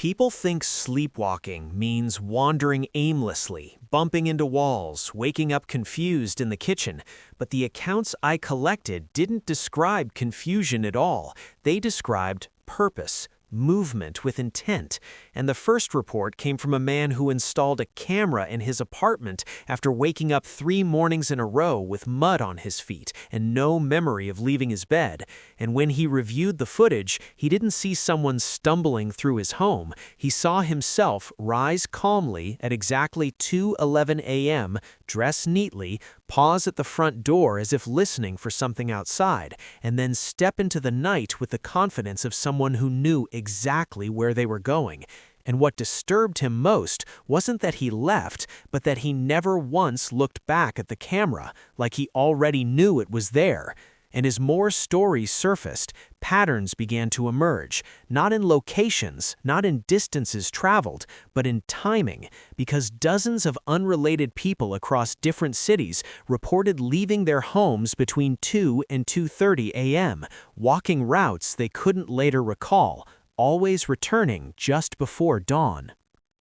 People think sleepwalking means wandering aimlessly, bumping into walls, waking up confused in the kitchen, but the accounts I collected didn't describe confusion at all. They described purpose, movement with intent, and the first report came from a man who installed a camera in his apartment after waking up 3 mornings in a row with mud on his feet and no memory of leaving his bed. And when he reviewed the footage, he didn't see someone stumbling through his home. He saw himself rise calmly at exactly 2:11 a.m., dress neatly, pause at the front door as if listening for something outside, and then step into the night with the confidence of someone who knew exactly where they were going. And what disturbed him most wasn't that he left, but that he never once looked back at the camera, like he already knew it was there. And as more stories surfaced, patterns began to emerge, not in locations, not in distances traveled, but in timing, because dozens of unrelated people across different cities reported leaving their homes between 2 and 2:30 a.m., walking routes they couldn't later recall, always returning just before dawn.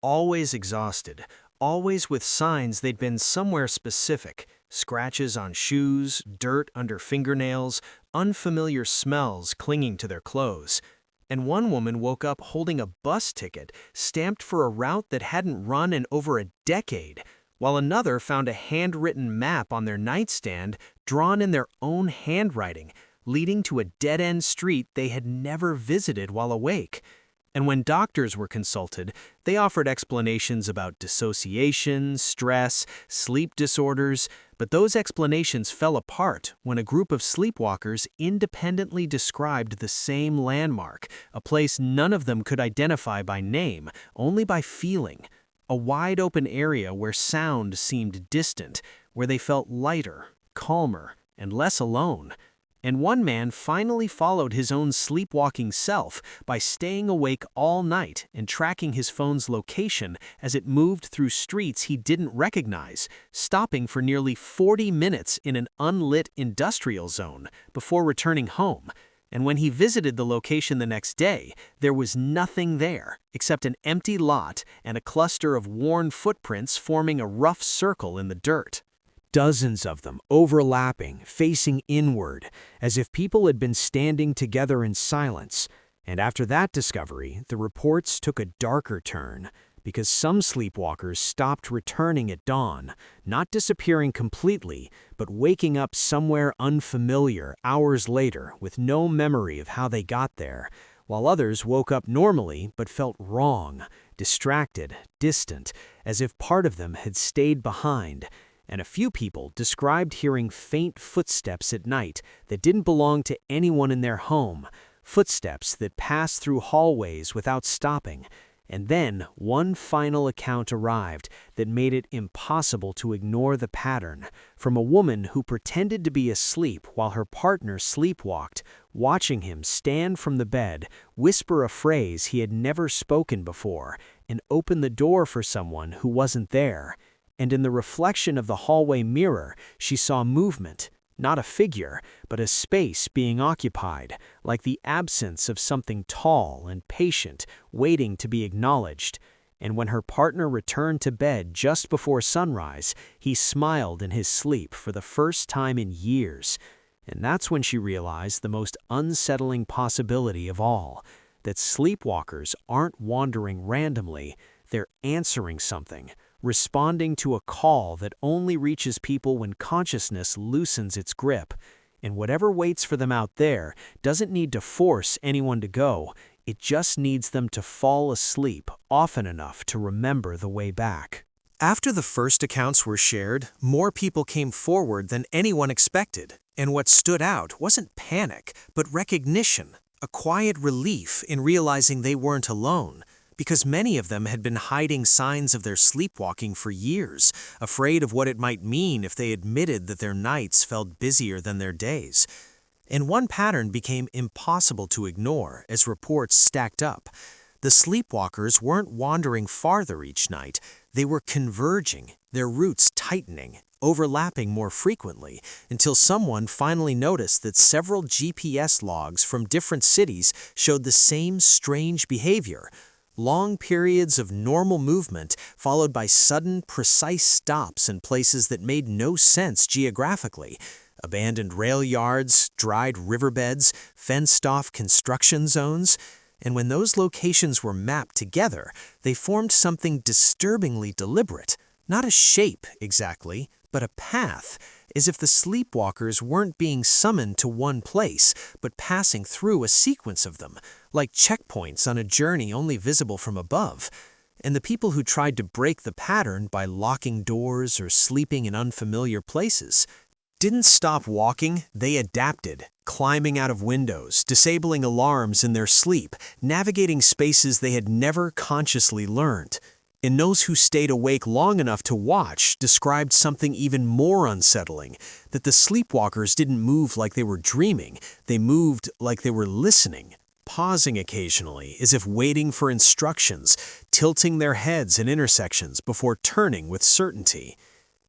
Always exhausted, always with signs they'd been somewhere specific. Scratches on shoes, dirt under fingernails, unfamiliar smells clinging to their clothes. And one woman woke up holding a bus ticket stamped for a route that hadn't run in over a decade, while another found a handwritten map on their nightstand drawn in their own handwriting, leading to a dead-end street they had never visited while awake. And when doctors were consulted, they offered explanations about dissociation, stress, sleep disorders, but those explanations fell apart when a group of sleepwalkers independently described the same landmark, a place none of them could identify by name, only by feeling. A wide-open area where sound seemed distant, where they felt lighter, calmer, and less alone. And one man finally followed his own sleepwalking self by staying awake all night and tracking his phone's location as it moved through streets he didn't recognize, stopping for nearly 40 minutes in an unlit industrial zone before returning home. And when he visited the location the next day, there was nothing there except an empty lot and a cluster of worn footprints forming a rough circle in the dirt. Dozens of them overlapping, facing inward, as if people had been standing together in silence. And after that discovery, the reports took a darker turn, because some sleepwalkers stopped returning at dawn, not disappearing completely, but waking up somewhere unfamiliar hours later with no memory of how they got there, while others woke up normally but felt wrong, distracted, distant, as if part of them had stayed behind. And a few people described hearing faint footsteps at night that didn't belong to anyone in their home, footsteps that passed through hallways without stopping. And then one final account arrived that made it impossible to ignore the pattern, from a woman who pretended to be asleep while her partner sleepwalked, watching him stand from the bed, whisper a phrase he had never spoken before, and open the door for someone who wasn't there. And in the reflection of the hallway mirror, she saw movement, not a figure, but a space being occupied, like the absence of something tall and patient, waiting to be acknowledged. And when her partner returned to bed just before sunrise, he smiled in his sleep for the first time in years. And that's when she realized the most unsettling possibility of all, that sleepwalkers aren't wandering randomly, they're answering something, responding to a call that only reaches people when consciousness loosens its grip. And whatever waits for them out there doesn't need to force anyone to go, it just needs them to fall asleep often enough to remember the way back. After the first accounts were shared, more people came forward than anyone expected. And what stood out wasn't panic, but recognition, a quiet relief in realizing they weren't alone. Because many of them had been hiding signs of their sleepwalking for years, afraid of what it might mean if they admitted that their nights felt busier than their days. And one pattern became impossible to ignore as reports stacked up. The sleepwalkers weren't wandering farther each night, they were converging, their routes tightening, overlapping more frequently, until someone finally noticed that several GPS logs from different cities showed the same strange behavior. Long periods of normal movement followed by sudden, precise stops in places that made no sense geographically. Abandoned rail yards, dried riverbeds, fenced-off construction zones. And when those locations were mapped together, they formed something disturbingly deliberate. Not a shape, exactly, but a path, as if the sleepwalkers weren't being summoned to one place, but passing through a sequence of them, like checkpoints on a journey only visible from above. And the people who tried to break the pattern by locking doors or sleeping in unfamiliar places didn't stop walking, they adapted, climbing out of windows, disabling alarms in their sleep, navigating spaces they had never consciously learned. And those who stayed awake long enough to watch described something even more unsettling, that the sleepwalkers didn't move like they were dreaming, they moved like they were listening, pausing occasionally as if waiting for instructions, tilting their heads in intersections before turning with certainty.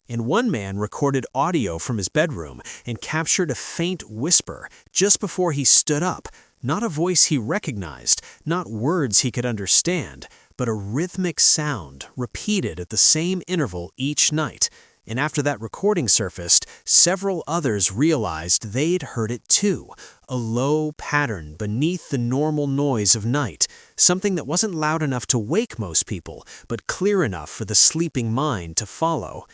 And one man recorded audio from his bedroom and captured a faint whisper just before he stood up, not a voice he recognized, not words he could understand, but a rhythmic sound repeated at the same interval each night. And after that recording surfaced, several others realized they'd heard it too, a low pattern beneath the normal noise of night, something that wasn't loud enough to wake most people, but clear enough for the sleeping mind to follow.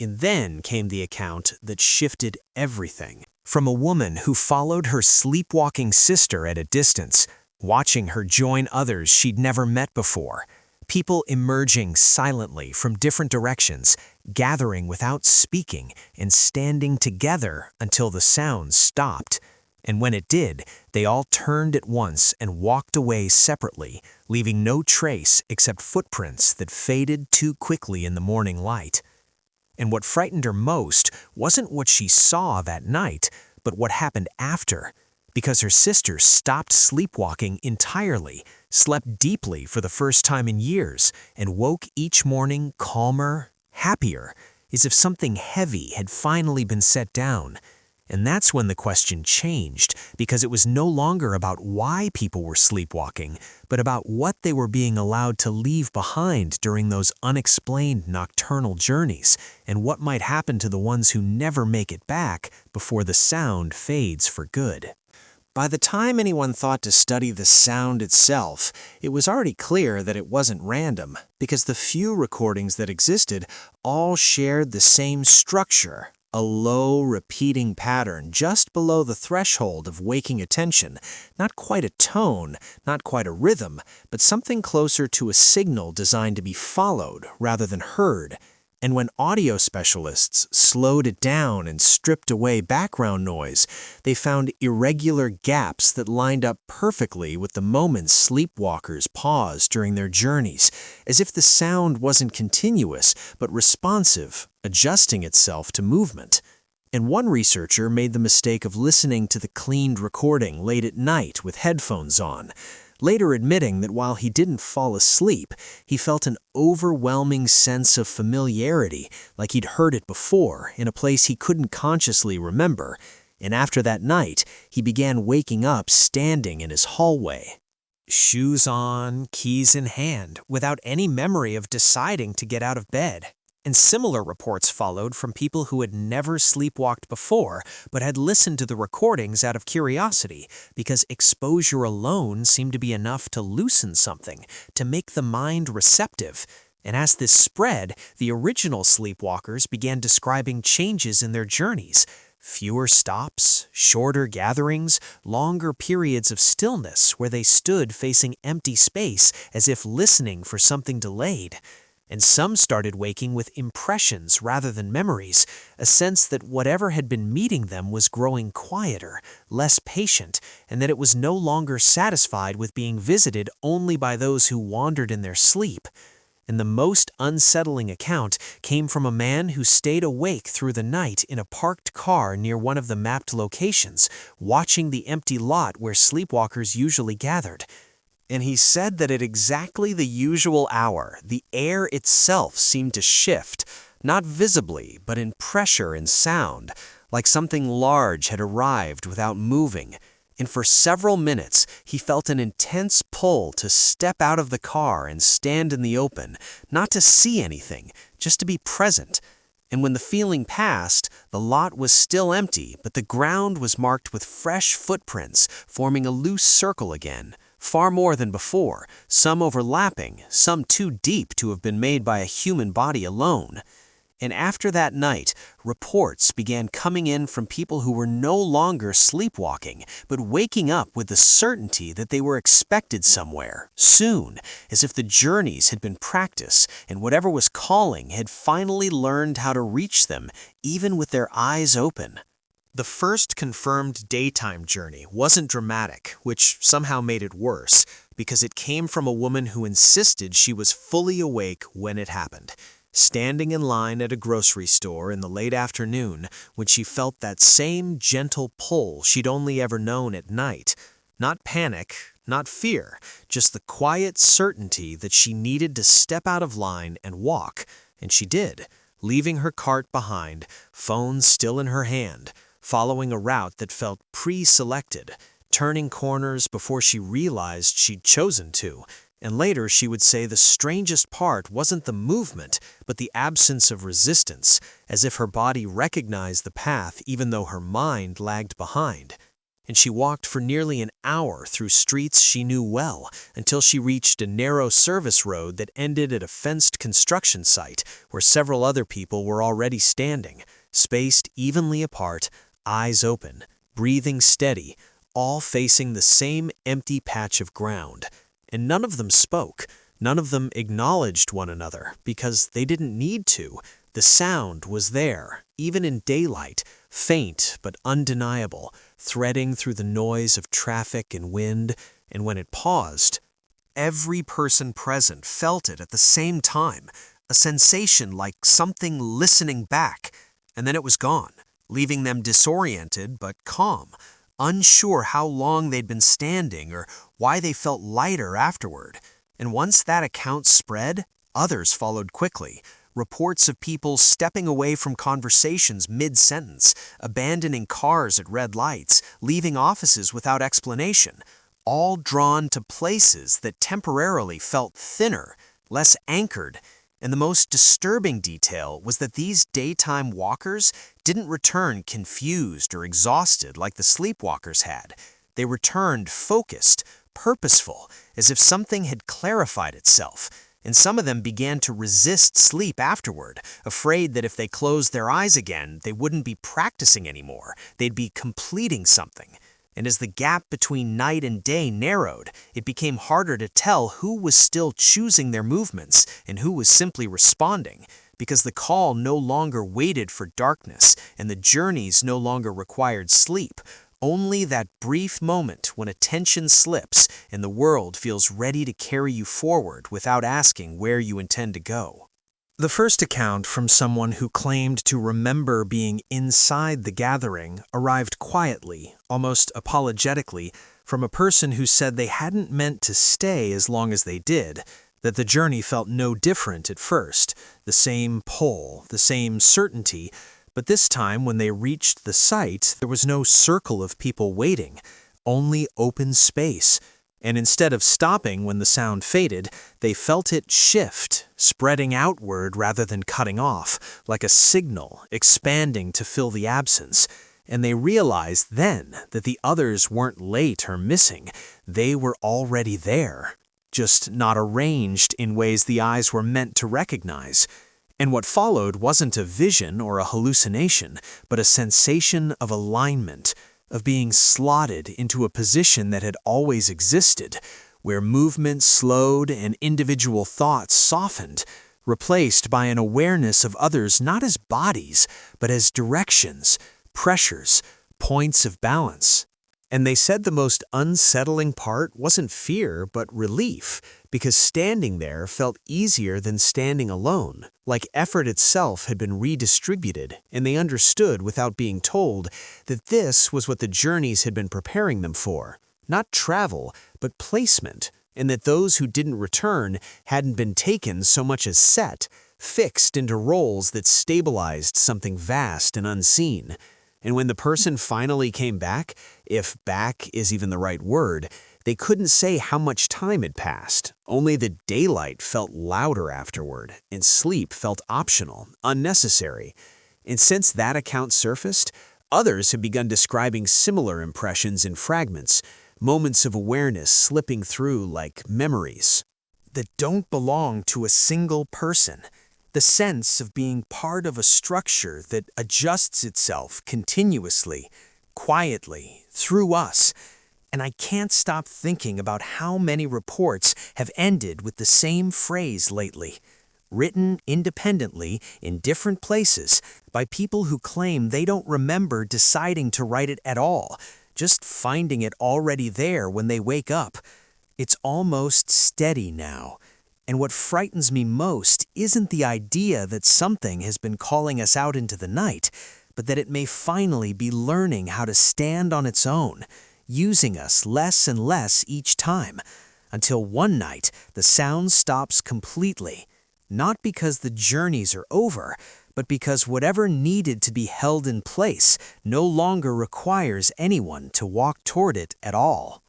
And then came the account that shifted everything. From a woman who followed her sleepwalking sister at a distance, watching her join others she'd never met before. People emerging silently from different directions, gathering without speaking, and standing together until the sound stopped. And when it did, they all turned at once and walked away separately, leaving no trace except footprints that faded too quickly in the morning light. And what frightened her most wasn't what she saw that night, but what happened after. Because her sister stopped sleepwalking entirely, slept deeply for the first time in years, and woke each morning calmer, happier, as if something heavy had finally been set down. And that's when the question changed, because it was no longer about why people were sleepwalking, but about what they were being allowed to leave behind during those unexplained nocturnal journeys, and what might happen to the ones who never make it back before the sound fades for good. By the time anyone thought to study the sound itself, it was already clear that it wasn't random, because the few recordings that existed all shared the same structure, a low, repeating pattern just below the threshold of waking attention, not quite a tone, not quite a rhythm, but something closer to a signal designed to be followed rather than heard. And when audio specialists slowed it down and stripped away background noise, they found irregular gaps that lined up perfectly with the moments sleepwalkers paused during their journeys, as if the sound wasn't continuous, but responsive, adjusting itself to movement. And one researcher made the mistake of listening to the cleaned recording late at night with headphones on, later admitting that while he didn't fall asleep, he felt an overwhelming sense of familiarity, like he'd heard it before in a place he couldn't consciously remember. And after that night, he began waking up standing in his hallway, shoes on, keys in hand, without any memory of deciding to get out of bed. And similar reports followed from people who had never sleepwalked before, but had listened to the recordings out of curiosity, because exposure alone seemed to be enough to loosen something, to make the mind receptive. And as this spread, the original sleepwalkers began describing changes in their journeys. Fewer stops, shorter gatherings, longer periods of stillness where they stood facing empty space as if listening for something delayed. And some started waking with impressions rather than memories, a sense that whatever had been meeting them was growing quieter, less patient, and that it was no longer satisfied with being visited only by those who wandered in their sleep. And the most unsettling account came from a man who stayed awake through the night in a parked car near one of the mapped locations, watching the empty lot where sleepwalkers usually gathered. And he said that at exactly the usual hour, the air itself seemed to shift, not visibly, but in pressure and sound, like something large had arrived without moving. and for several minutes he felt an intense pull to step out of the car and stand in the open, not to see anything, just to be present. And when the feeling passed, the lot was still empty, but the ground was marked with fresh footprints, forming a loose circle again, far more than before, some overlapping, some too deep to have been made by a human body alone. And after that night, reports began coming in from people who were no longer sleepwalking, but waking up with the certainty that they were expected somewhere, soon, as if the journeys had been practice, and whatever was calling had finally learned how to reach them, even with their eyes open. The first confirmed daytime journey wasn't dramatic, which somehow made it worse, because it came from a woman who insisted she was fully awake when it happened. Standing in line at a grocery store in the late afternoon when she felt that same gentle pull she'd only ever known at night. Not panic, not fear, just the quiet certainty that she needed to step out of line and walk, and she did, leaving her cart behind, phone still in her hand, following a route that felt pre-selected, turning corners before she realized she'd chosen to. And later she would say the strangest part wasn't the movement, but the absence of resistance, as if her body recognized the path even though her mind lagged behind. And she walked for nearly an hour through streets she knew well, until she reached a narrow service road that ended at a fenced construction site where several other people were already standing, spaced evenly apart, eyes open, breathing steady, all facing the same empty patch of ground. And none of them spoke, none of them acknowledged one another, because they didn't need to. The sound was there, even in daylight, faint but undeniable, threading through the noise of traffic and wind, and when it paused, every person present felt it at the same time, a sensation like something listening back, and then it was gone, leaving them disoriented but calm, unsure how long they'd been standing or why they felt lighter afterward. And once that account spread, others followed quickly. Reports of people stepping away from conversations mid-sentence, abandoning cars at red lights, leaving offices without explanation, all drawn to places that temporarily felt thinner, less anchored. And the most disturbing detail was that these daytime walkers didn't return confused or exhausted like the sleepwalkers had. They returned focused, purposeful, as if something had clarified itself. And some of them began to resist sleep afterward, afraid that if they closed their eyes again, they wouldn't be practicing anymore. They'd be completing something. And as the gap between night and day narrowed, it became harder to tell who was still choosing their movements and who was simply responding, because the call no longer waited for darkness and the journeys no longer required sleep. Only that brief moment when attention slips and the world feels ready to carry you forward without asking where you intend to go. The first account from someone who claimed to remember being inside the gathering arrived quietly, almost apologetically, from a person who said they hadn't meant to stay as long as they did, that the journey felt no different at first, the same pull, the same certainty, but this time when they reached the site, there was no circle of people waiting, only open space. And instead of stopping when the sound faded, they felt it shift, spreading outward rather than cutting off, like a signal expanding to fill the absence. And they realized then that the others weren't late or missing. They were already there, just not arranged in ways the eyes were meant to recognize. And what followed wasn't a vision or a hallucination, but a sensation of alignment, of being slotted into a position that had always existed, where movement slowed and individual thoughts softened, replaced by an awareness of others not as bodies, but as directions, pressures, points of balance. And they said the most unsettling part wasn't fear, but relief, because standing there felt easier than standing alone, like effort itself had been redistributed, and they understood without being told that this was what the journeys had been preparing them for, not travel, but placement, and that those who didn't return hadn't been taken so much as set, fixed into roles that stabilized something vast and unseen. And when the person finally came back, If back is even the right word, they couldn't say how much time had passed. Only the daylight felt louder afterward, and sleep felt optional, unnecessary. And since that account surfaced, others have begun describing similar impressions in fragments, moments of awareness slipping through like memories that don't belong to a single person. The sense of being part of a structure that adjusts itself continuously, quietly, through us. And I can't stop thinking about how many reports have ended with the same phrase lately, written independently in different places by people who claim they don't remember deciding to write it at all, just finding it already there when they wake up. It's almost steady now. And what frightens me most isn't the idea that something has been calling us out into the night, but that it may finally be learning how to stand on its own, using us less and less each time, until one night the sound stops completely, not because the journeys are over, but because whatever needed to be held in place no longer requires anyone to walk toward it at all.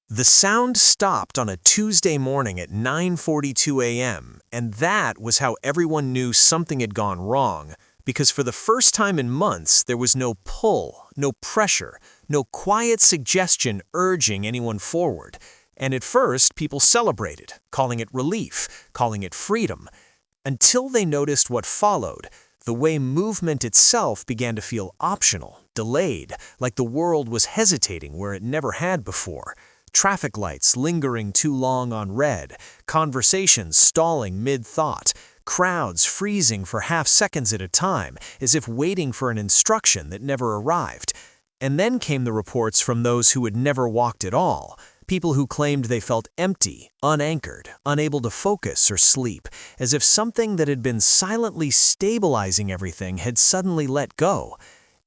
The sound stopped on a Tuesday morning at 9:42 a.m., and that was how everyone knew something had gone wrong, because for the first time in months there was no pull, no pressure, no quiet suggestion urging anyone forward. And at first people celebrated, calling it relief, calling it freedom, until they noticed what followed, the way movement itself began to feel optional, delayed, like the world was hesitating where it never had before. Traffic lights lingering too long on red, conversations stalling mid-thought, crowds freezing for half seconds at a time, as if waiting for an instruction that never arrived. And then came the reports from those who had never walked at all, people who claimed they felt empty, unanchored, unable to focus or sleep, as if something that had been silently stabilizing everything had suddenly let go.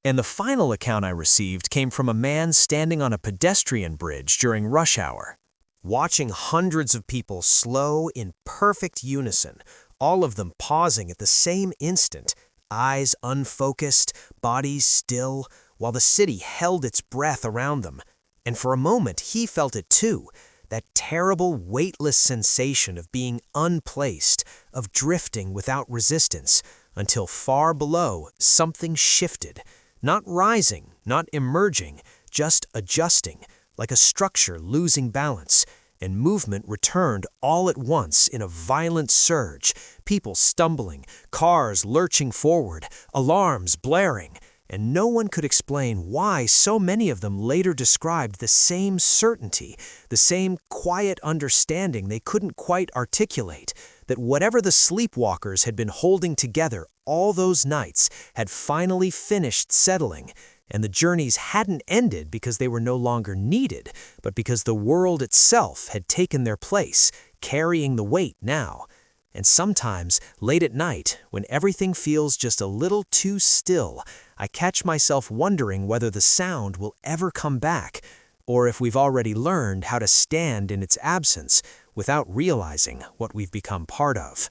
And the final account I received came from a man standing on a pedestrian bridge during rush hour, watching hundreds of people slow in perfect unison, all of them pausing at the same instant, eyes unfocused, bodies still, while the city held its breath around them. And for a moment he felt it too, that terrible weightless sensation of being unplaced, of drifting without resistance, until far below something shifted. Not rising, not emerging, just adjusting, like a structure losing balance, and movement returned all at once in a violent surge, people stumbling, cars lurching forward, alarms blaring, and no one could explain why so many of them later described the same certainty, the same quiet understanding they couldn't quite articulate, that whatever the sleepwalkers had been holding together all those nights had finally finished settling, and the journeys hadn't ended because they were no longer needed, but because the world itself had taken their place, carrying the weight now. And sometimes, late at night, when everything feels just a little too still, I catch myself wondering whether the sound will ever come back, or if we've already learned how to stand in its absence without realizing what we've become part of.